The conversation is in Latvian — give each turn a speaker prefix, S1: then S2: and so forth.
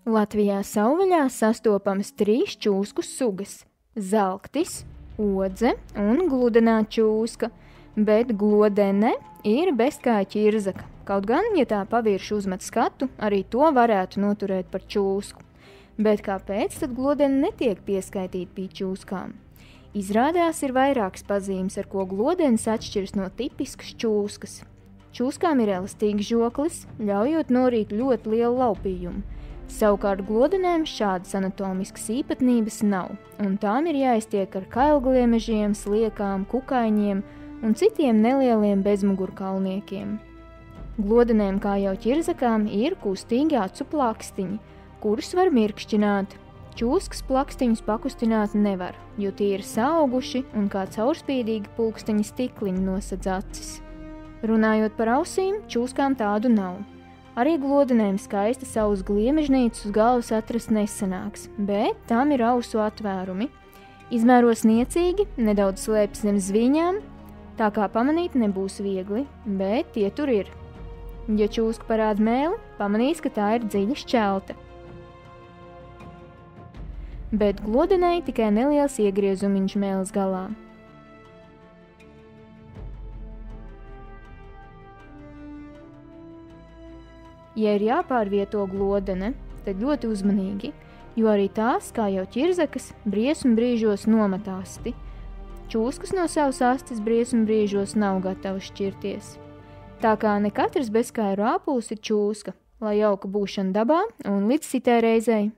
S1: Latvijā savvaļā sastopamas 3 čūsku sugas – zalktis, odze un gludenā čūska, bet glodene ir bezkāja ķirzaka. Kaut gan, ja tā pavirši uzmet skatu, arī to varētu noturēt par čūsku. Bet kāpēc tad glodene netiek pieskaitīta pie čūskām? Izrādās ir vairākas pazīmes, ar ko glodenes atšķiras no tipiskas čūskas. Čūskām ir elastīgs žoklis, ļaujot norīt ļoti lielu laupījumu. Savukārt glodenēm šādas anatomiskas īpatnības nav, un tām ir jāiztiek ar kailgliemežiem, sliekām, kukaiņiem un citiem nelieliem bezmugurkaulniekiem. Glodenēm, kā jau ķirzakām, ir kustīgi acu plakstiņi, kurus var mirkšķināt. Čūskas plakstiņus pakustināt nevar, jo tie ir saauguši un kā caurspīdīgi pulksteņa stikliņi nosedz acis. Runājot par ausīm, čūskām tādu nav. Arī glodenēm skaista savus gliemežnīcus uz galvas atrast nesanāks, bet tām ir ausu atvērumi. Izmēros niecīgi, nedaudz slēpjas zem zviņām, tā kā pamanīt nebūs viegli, bet tie tur ir. Ja čūska parāda mēli, pamanīs, ka tā ir dziļa šķelta. Bet glodenei tikai neliels iegriezumiņš mēles galā. Ja ir jāpārvieto glodene, tad ļoti uzmanīgi, jo arī tās, kā jau ķirzakas, briesmu brīžos nomet asti. Čūskas no savas astes briesmu brīžos nav gatavas šķirties. Tā kā ne katrs bezkāja rāpuls ir čūska, lai jauka būšana dabā un līdz citai reizei!